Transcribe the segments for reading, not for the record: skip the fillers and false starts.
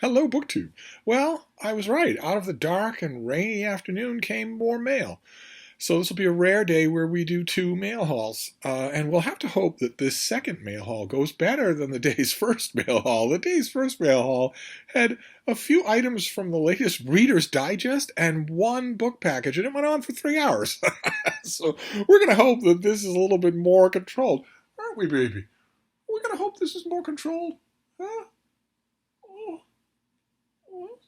Hello, BookTube. Well, I was right. Out of the dark and rainy afternoon came more mail. So this will be a rare day where we do two mail hauls. And we'll have to hope that this second mail haul goes better than the day's first mail haul. The day's first mail haul had a few items from the latest Reader's Digest and one book package, and it went on for 3 hours. So we're going to hope that this is a little bit more controlled. Aren't we, baby? We're going to hope this is more controlled. Huh? Oh, oh.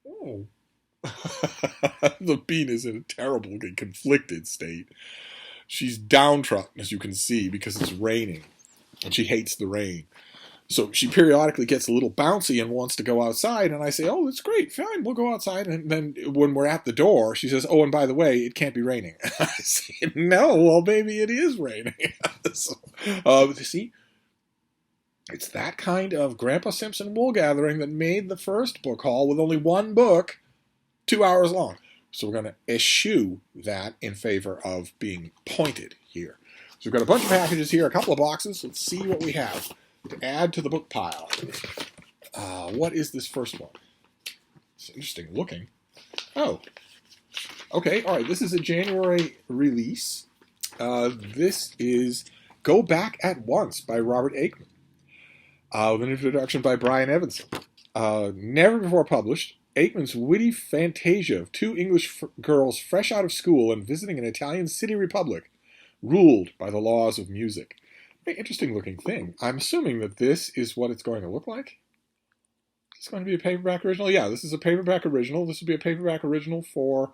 Oh. The bean is in a terribly conflicted state. She's downtrodden, as you can see, because it's raining, and she hates the rain. So she periodically gets a little bouncy and wants to go outside, and I say, oh, that's great, fine, we'll go outside. And then when we're at the door, she says, oh, and by the way, it can't be raining. I say, no, well, baby, it is raining. So, see, it's that kind of Grandpa Simpson wool gathering that made the first book haul with only one book 2 hours long. So we're going to eschew that in favor of being pointed here. So we've got a bunch of packages here, a couple of boxes. Let's see what we have to add to the book pile. What is this first one? It's interesting looking. Oh, okay. All right. This is a January release. This is Go Back at Once by Robert Aikman, with an introduction by Brian Evanson. Never before published, Aikman's witty fantasia of two English girls fresh out of school and visiting an Italian city republic, ruled by the laws of music. Very interesting looking thing. I'm assuming that this is what it's going to look like. Is this going to be a paperback original? Yeah, this is a paperback original. This will be a paperback original for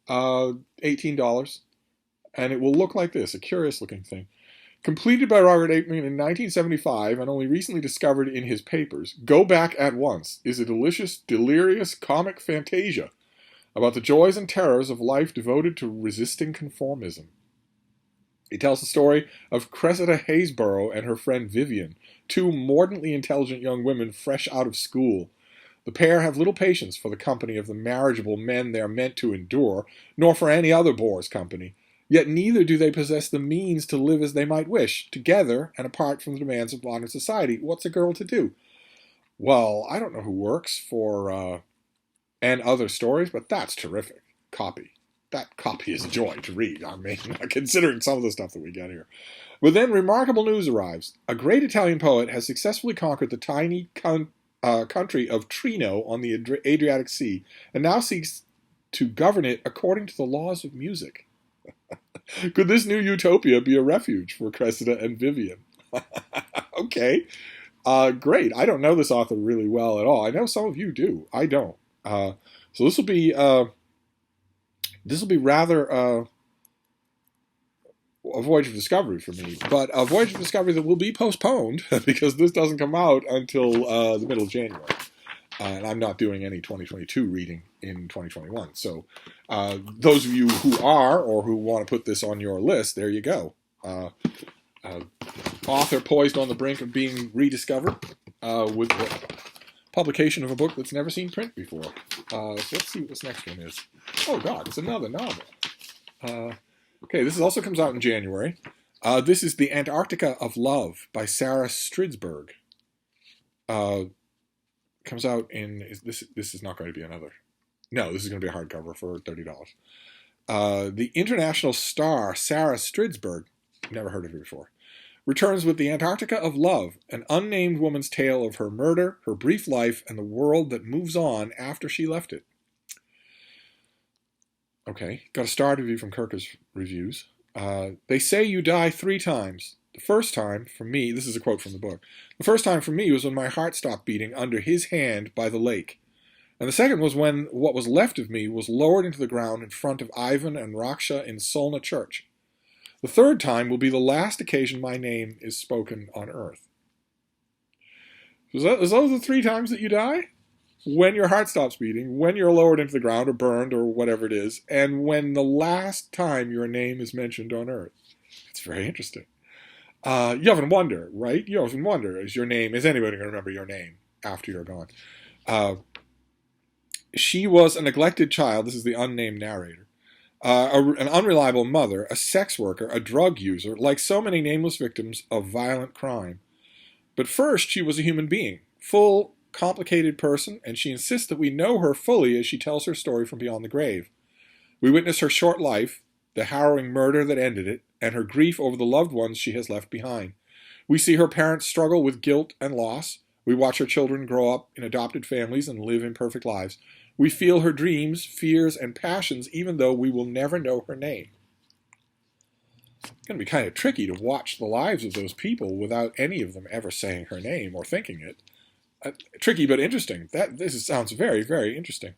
$18. And it will look like this, a curious looking thing. Completed by Robert Aikman in 1975 and only recently discovered in his papers, Go Back at Once is a delicious, delirious comic fantasia about the joys and terrors of life devoted to resisting conformism. It tells the story of Cressida Haysborough and her friend Vivian, two mordantly intelligent young women fresh out of school. The pair have little patience for the company of the marriageable men they are meant to endure, nor for any other bore's company. Yet neither do they possess the means to live as they might wish, together and apart from the demands of modern society. What's a girl to do? Well, I don't know who works for and other stories, but that's terrific. Copy. That copy is a joy to read. I mean, considering some of the stuff that we get here. But then remarkable news arrives. A great Italian poet has successfully conquered the tiny country of Trino on the Adriatic Sea, and now seeks to govern it according to the laws of music. Could this new utopia be a refuge for Cressida and Vivian? Okay, great. I don't know this author really well at all. I know some of you do. I don't. So this will be rather a Voyage of Discovery for me, but a Voyage of Discovery that will be postponed because this doesn't come out until the middle of January. And I'm not doing any 2022 reading in 2021. So those of you who are or who want to put this on your list, there you go. Author poised on the brink of being rediscovered with the publication of a book that's never seen print before. So let's see what this next one is. Oh, God, it's another novel. Okay, this also comes out in January. This is The Antarctica of Love by Sarah Stridsberg. Comes out in this is not going to be another. No, this is going to be a hardcover for $30. The international star Sarah Stridsberg, never heard of her before, returns with The Antarctica of Love, an unnamed woman's tale of her murder, her brief life, and the world that moves on after she left it. Okay, got a star review from Kirkus Reviews. They say you die 3 times. The first time, for me, this is a quote from the book, the first time for me was when my heart stopped beating under his hand by the lake. And the second was when what was left of me was lowered into the ground in front of Ivan and Raksha in Solna Church. The third time will be the last occasion my name is spoken on earth. Is those the 3 times that you die? When your heart stops beating, when you're lowered into the ground or burned or whatever it is, and when the last time your name is mentioned on earth. It's very interesting. You often wonder, right? You often wonder, is anybody going to remember your name after you're gone? She was a neglected child. This is the unnamed narrator. An unreliable mother, a sex worker, a drug user, like so many nameless victims of violent crime. But first, she was a human being, full complicated person, and she insists that we know her fully as she tells her story from beyond the grave. We witness her short life, the harrowing murder that ended it, and her grief over the loved ones she has left behind. We see her parents struggle with guilt and loss. We watch her children grow up in adopted families and live imperfect lives. We feel her dreams, fears, and passions, even though we will never know her name. It's going to be kind of tricky to watch the lives of those people without any of them ever saying her name or thinking it. Tricky but interesting. This sounds very, very interesting.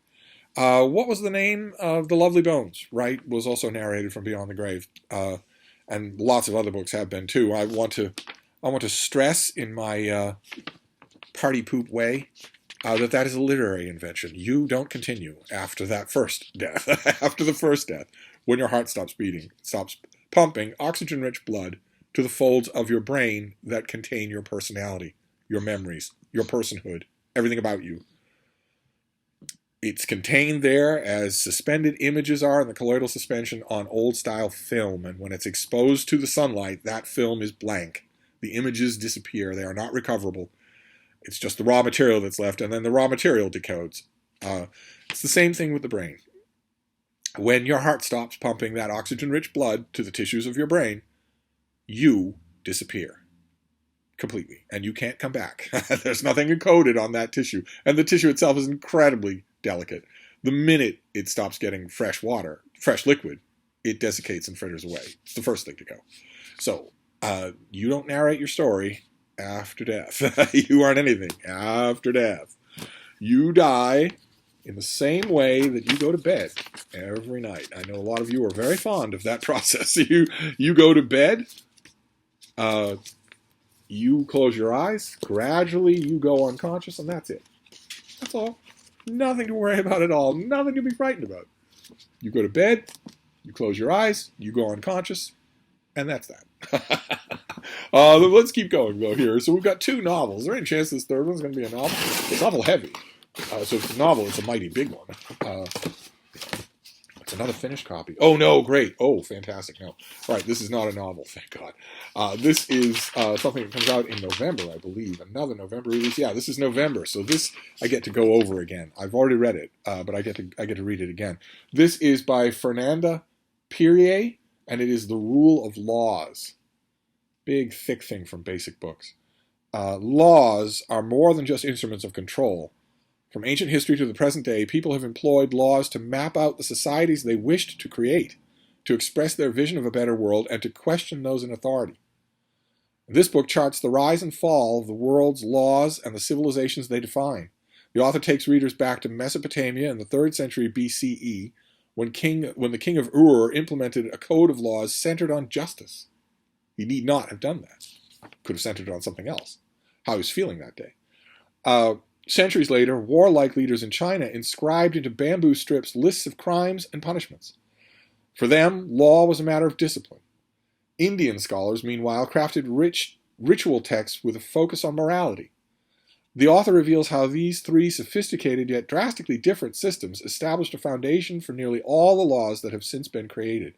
What was the name of The Lovely Bones? Right, was also narrated from Beyond the Grave, and lots of other books have been too. I want to stress in my party poop way that is a literary invention. You don't continue after that first death, after the first death, when your heart stops beating, stops pumping oxygen-rich blood to the folds of your brain that contain your personality, your memories, your personhood, everything about you. It's contained there as suspended images are in the colloidal suspension on old-style film, and when it's exposed to the sunlight, that film is blank. The images disappear. They are not recoverable. It's just the raw material that's left, and then the raw material decodes. It's the same thing with the brain. When your heart stops pumping that oxygen-rich blood to the tissues of your brain, you disappear completely, and you can't come back. There's nothing encoded on that tissue, and the tissue itself is incredibly delicate. The minute it stops getting fresh water, fresh liquid, it desiccates and fritters away. It's the first thing to go. So, you don't narrate your story after death. You aren't anything after death. You die in the same way that you go to bed every night. I know a lot of you are very fond of that process. You go to bed, you close your eyes, gradually you go unconscious, and that's it. That's all. Nothing to worry about at all. Nothing to be frightened about. You go to bed, you close your eyes, you go unconscious, and that's that. Let's keep going, though, here. So we've got two novels. Is there any chance this third one's going to be a novel? It's novel heavy. So if it's a novel, it's a mighty big one. It's another finished copy. Oh, no, great. Oh, fantastic. No. All right, this is not a novel, thank God. This is something that comes out in November, I believe. Another November release. Yeah, this is November. So this I get to go over again. I've already read it, but I get to read it again. This is by Fernanda Perrier, and it is The Rule of Laws. Big, thick thing from basic books. Laws are more than just instruments of control. From ancient history to the present day, people have employed laws to map out the societies they wished to create, to express their vision of a better world, and to question those in authority. This book charts the rise and fall of the world's laws and the civilizations they define. The author takes readers back to Mesopotamia in the 3rd century BCE, when the king of Ur implemented a code of laws centered on justice. He need not have done that. Could have centered on something else. How he was feeling that day. Centuries later, warlike leaders in China inscribed into bamboo strips lists of crimes and punishments. For them, law was a matter of discipline. Indian scholars, meanwhile, crafted rich ritual texts with a focus on morality. The author reveals how these three sophisticated yet drastically different systems established a foundation for nearly all the laws that have since been created.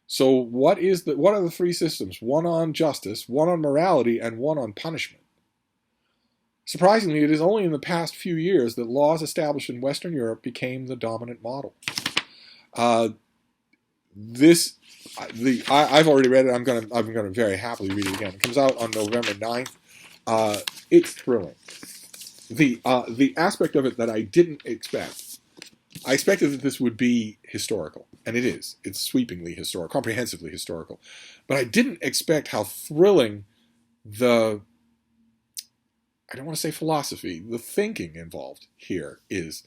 So what are the three systems? One on justice, one on morality, and one on punishment. Surprisingly, it is only in the past few years that laws established in Western Europe became the dominant model. I've already read it. I'm going to very happily read it again. It comes out on November 9th. It's thrilling. The aspect of it that I didn't expect. I expected that this would be historical, and it is. It's sweepingly historical, comprehensively historical. But I didn't expect how thrilling I don't want to say philosophy, the thinking involved here is.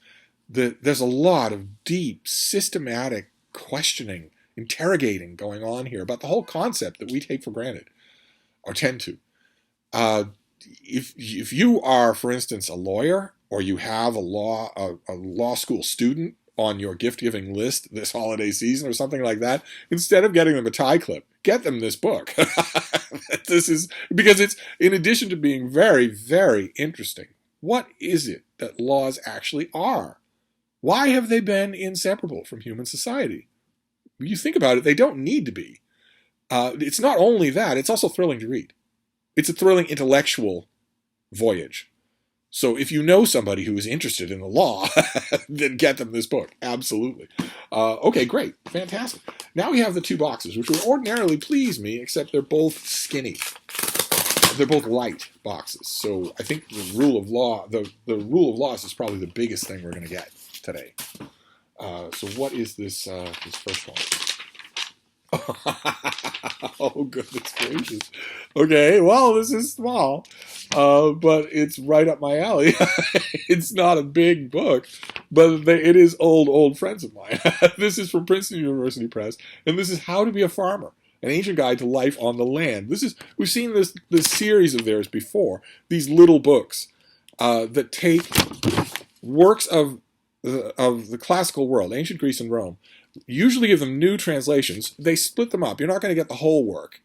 There's a lot of deep, systematic questioning, interrogating going on here about the whole concept that we take for granted, or tend to. If you are, for instance, a lawyer, or you have a law school student on your gift-giving list this holiday season or something like that, instead of getting them a tie clip, get them this book. This is because it's, in addition to being very, very interesting, what is it that laws actually are? Why have they been inseparable from human society? When you think about it, they don't need to be. It's not only that, it's also thrilling to read. It's a thrilling intellectual voyage. So if you know somebody who is interested in the law, then get them this book. Absolutely. Okay, great. Fantastic. Now we have the two boxes, which would ordinarily please me, except they're both skinny. They're both light boxes. So I think the rule of law, the rule of laws is probably the biggest thing we're going to get today. So what is this first one? Oh, goodness gracious. Okay, well, this is small, but it's right up my alley. It's not a big book, but it is old friends of mine. This is from Princeton University Press, and this is How to Be a Farmer, an Ancient Guide to Life on the Land. We've seen this series of theirs before, these little books that take works of the classical world, ancient Greece and Rome, usually give them new translations. They split them up. You're not going to get the whole work,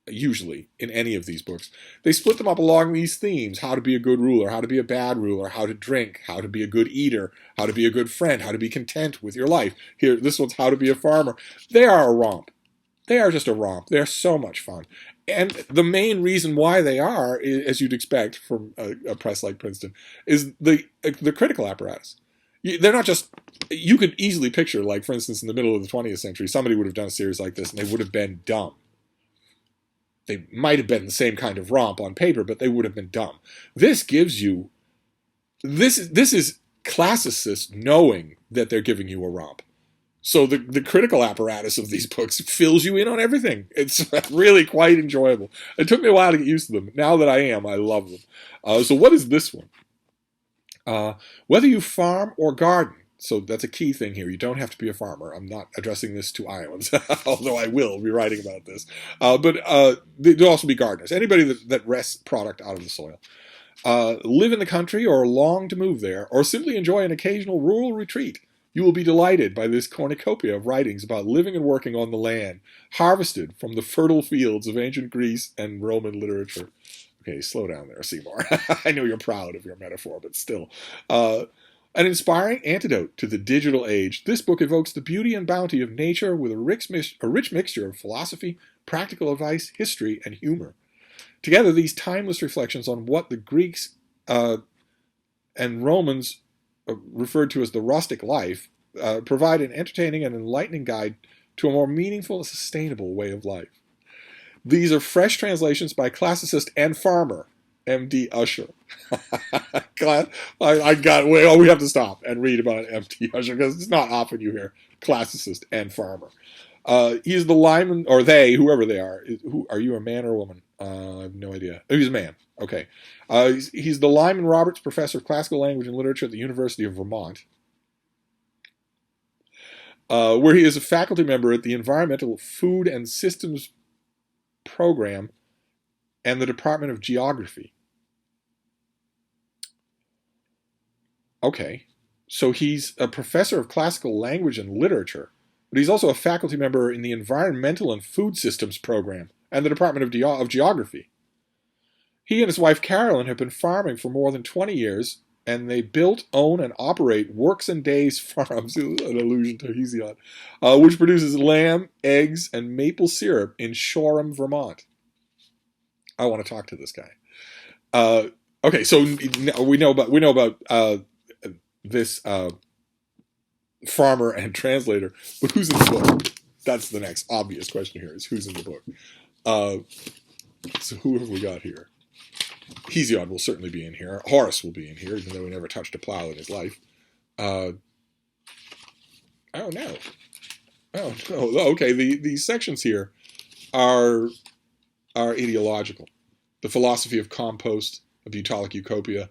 usually, in any of these books. They split them up along these themes: how to be a good ruler, how to be a bad ruler, how to drink, how to be a good eater, how to be a good friend, how to be content with your life. Here, this one's how to be a farmer. They are a romp. They are just a romp. They're so much fun. And the main reason why they are, as you'd expect from a press like Princeton, is the critical apparatus. They're not just, you could easily picture, like, for instance, in the middle of the 20th century, somebody would have done a series like this, and they would have been dumb. They might have been the same kind of romp on paper, but they would have been dumb. This gives you, this is classicists knowing that they're giving you a romp. So the critical apparatus of these books fills you in on everything. It's really quite enjoyable. It took me a while to get used to them. Now that I am, I love them. So what is this one? Whether you farm or garden. So that's a key thing here. You don't have to be a farmer. I'm not addressing this to Iowans, although I will be writing about this. But they'll also be gardeners. Anybody that wrests product out of the soil. Live in the country or long to move there, or simply enjoy an occasional rural retreat. You will be delighted by this cornucopia of writings about living and working on the land, harvested from the fertile fields of ancient Greece and Roman literature. Okay, slow down there, Seymour. I know you're proud of your metaphor, but still. An inspiring antidote to the digital age, this book evokes the beauty and bounty of nature with a rich mixture of philosophy, practical advice, history, and humor. Together, these timeless reflections on what the Greeks and Romans referred to as the rustic life provide an entertaining and enlightening guide to a more meaningful and sustainable way of life. These are fresh translations by classicist and farmer, M.D. Usher. We have to stop and read about M.D. Usher, because it's not often you hear classicist and farmer. He's the lineman, or they, whoever they are. Are you a man or a woman? I have no idea. Oh, he's a man. Okay. He's the Lyman Roberts Professor of Classical Language and Literature at the University of Vermont, where he is a faculty member at the Environmental Food and Systems Program and the Department of Geography. Okay. So he's a professor of classical language and literature, but he's also a faculty member in the Environmental and Food Systems Program and the Department of Geography. He and his wife Carolyn have been farming for more than 20 years, and they built, own, and operate Works and Days Farms, an allusion to Hesiod, which produces lamb, eggs, and maple syrup in Shoreham, Vermont. I want to talk to this guy. Okay, so we know about this farmer and translator, but who's in the book? That's the next obvious question here: is who's in the book? So who have we got here? Hesiod will certainly be in here. Horace will be in here, even though he never touched a plow in his life. Oh no. Okay, these sections here are ideological. The philosophy of compost, a bucolic utopia,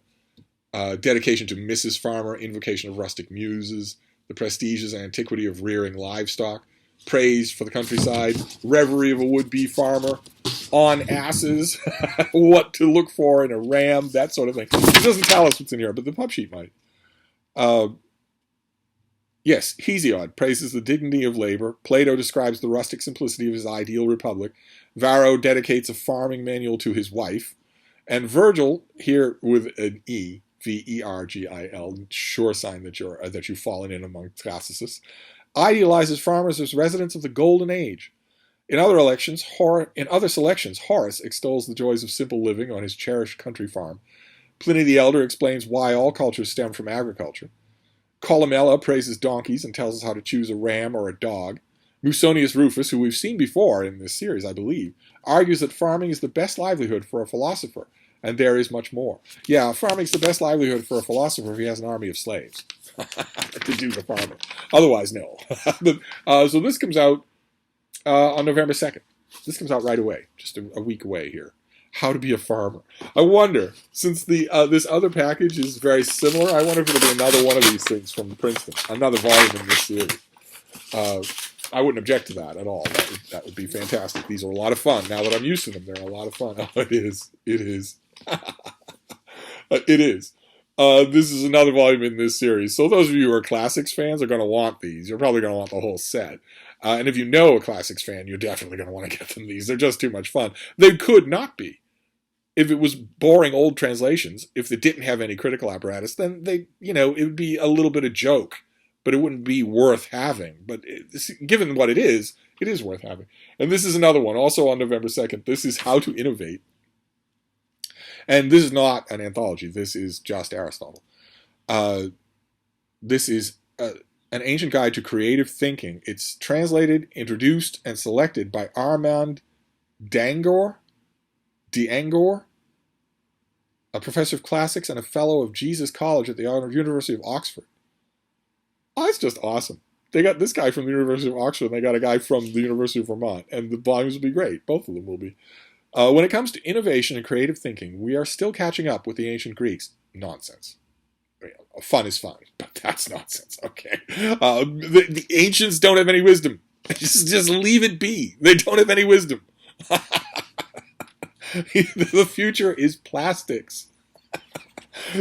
dedication to Mrs. Farmer, invocation of rustic muses, the prestigious antiquity of rearing livestock, praise for the countryside, reverie of a would-be farmer, on asses, what to look for in a ram, that sort of thing. It doesn't tell us what's in here, but the pub sheet might. Yes, Hesiod praises the dignity of labor. Plato describes the rustic simplicity of his ideal republic. Varro dedicates a farming manual to his wife. And Virgil, here with an E, V-E-R-G-I-L, sure sign that you've fallen in among classicists, idealizes farmers as residents of the golden age. In other selections, Horace extols the joys of simple living on his cherished country farm. Pliny the Elder explains why all cultures stem from agriculture. Columella praises donkeys and tells us how to choose a ram or a dog. Musonius Rufus, who we've seen before in this series, I believe, argues that farming is the best livelihood for a philosopher, and there is much more. Yeah, farming is the best livelihood for a philosopher if he has an army of slaves to do the farming. Otherwise, no. So this comes out on November 2nd. This comes out right away, just a week away here. How to be a farmer. I wonder, since this other package is very similar, I wonder if it'll be another one of these things from Princeton, another volume in this series. I wouldn't object to that at all. That would be fantastic. These are a lot of fun. Now that I'm used to them, they're a lot of fun. Oh, it is. It is. It is. This is another volume in this series. So those of you who are Classics fans are going to want these. You're probably going to want the whole set. And if you know a Classics fan, you're definitely going to want to get them these. They're just too much fun. They could not be. If it was boring old translations, if they didn't have any critical apparatus, then it would be a little bit of joke, but it wouldn't be worth having. But given what it is worth having. And this is another one, also on November 2nd. This is How to Innovate. And this is not an anthology. This is just Aristotle. This is an ancient guide to creative thinking. It's translated, introduced, and selected by Armand d'Angor, a professor of classics and a fellow of Jesus College at the University of Oxford. Oh, that's just awesome. They got this guy from the University of Oxford, and they got a guy from the University of Vermont, and the volumes will be great. Both of them will be. When it comes to innovation and creative thinking, we are still catching up with the ancient Greeks. Nonsense. Fun is fun, but that's nonsense. Okay. The ancients don't have any wisdom. Just leave it be. They don't have any wisdom. The future is plastics.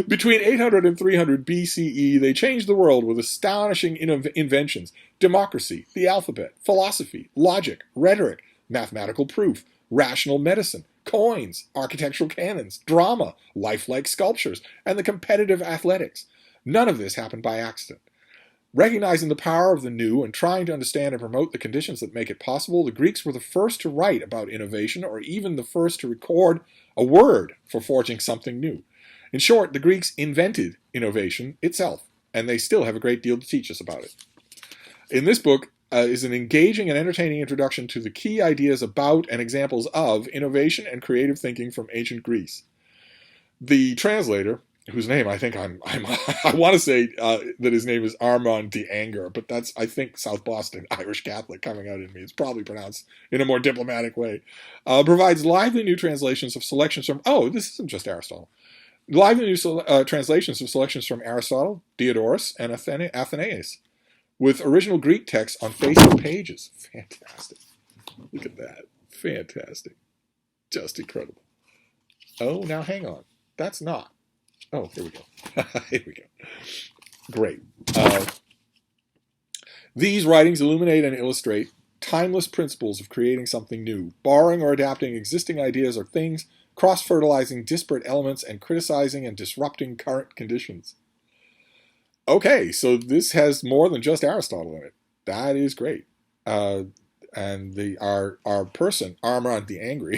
Between 800 and 300 BCE, they changed the world with astonishing inventions: democracy, the alphabet, philosophy, logic, rhetoric, mathematical proof, rational medicine, coins, architectural canons, drama, lifelike sculptures, and the competitive athletics. None of this happened by accident. Recognizing the power of the new and trying to understand and promote the conditions that make it possible, the Greeks were the first to write about innovation, or even the first to record a word for forging something new. In short, the Greeks invented innovation itself, and they still have a great deal to teach us about it. In this book is an engaging and entertaining introduction to the key ideas about and examples of innovation and creative thinking from ancient Greece. The translator, whose name I think I want to say that his name is Armand d'Angor, but that's, I think, South Boston Irish Catholic coming out in me. It's probably pronounced in a more diplomatic way. Provides lively new translations of selections from, this isn't just Aristotle. Lively new translations of selections from Aristotle, Diodorus, and Athenaeus, with original Greek texts on facing pages. Fantastic. Look at that. Fantastic. Just incredible. Oh, now hang on. That's not. Oh, here we go. Here we go. Great. These writings illuminate and illustrate timeless principles of creating something new, borrowing or adapting existing ideas or things, cross-fertilizing disparate elements, and criticizing and disrupting current conditions. Okay, so this has more than just Aristotle in it. That is great. And our person, Armand d'Angor,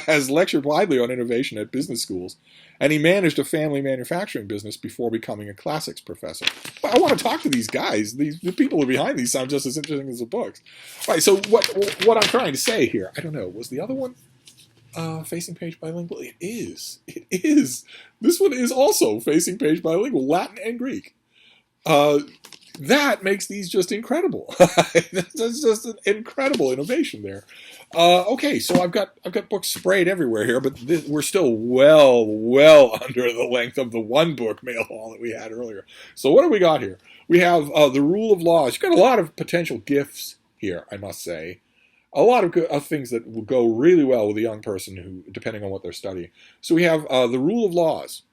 has lectured widely on innovation at business schools, and he managed a family manufacturing business before becoming a classics professor. But I want to talk to these guys. The people who are behind these sound just as interesting as the books. All right, so what I'm trying to say here, I don't know, was the other one facing page bilingual? It is. It is. This one is also facing page bilingual, Latin and Greek. That makes these just incredible. That's just an incredible innovation there. Okay, so I've got books sprayed everywhere here, but we're still well under the length of the one book mail haul that we had earlier. So what do we got here? We have The Rule of Laws. You've got a lot of potential gifts here, I must say. A lot of things that will go really well with a young person who, depending on what they're studying. So we have The Rule of Laws.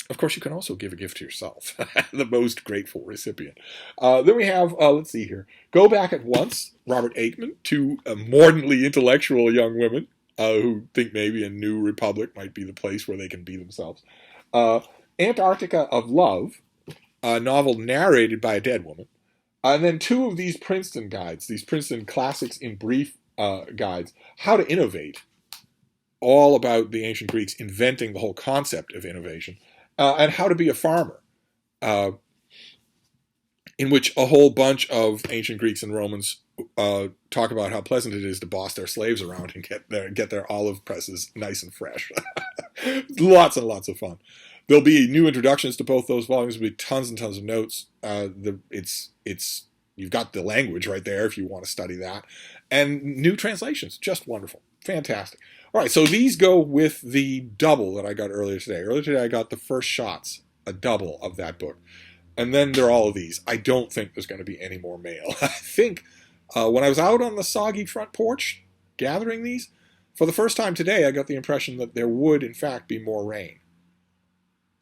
Of course, you can also give a gift to yourself, the most grateful recipient. Then we have, let's see here, Go Back at Once, Robert Aikman, two mordantly intellectual young women who think maybe a new republic might be the place where they can be themselves. Antarctica of Love, a novel narrated by a dead woman. And then two of these Princeton guides, these Princeton Classics in Brief guides, How to Innovate, all about the ancient Greeks inventing the whole concept of innovation. and How to Be a Farmer, uh, in which a whole bunch of ancient Greeks and Romans talk about how pleasant it is to boss their slaves around and get their olive presses nice and fresh. Lots and lots of fun. There'll be new introductions to both those volumes. There'll be tons and tons of notes. It's you've got the language right there if you want to study that, and new translations. Just wonderful, fantastic. All right, so these go with the double that I got earlier today. Earlier today, I got the First Shots, a double of that book. And then there are all of these. I don't think there's going to be any more mail. I think when I was out on the soggy front porch gathering these, for the first time today, I got the impression that there would, in fact, be more rain.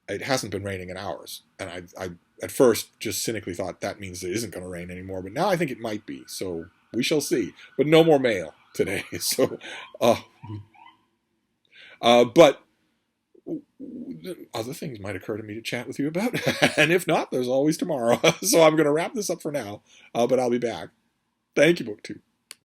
It hasn't been raining in hours. And I at first, just cynically thought that means it isn't going to rain anymore. But now I think it might be. So we shall see. But no more mail today. So, but other things might occur to me to chat with you about. And if not, there's always tomorrow. So I'm going to wrap this up for now, but I'll be back. Thank you, BookTube.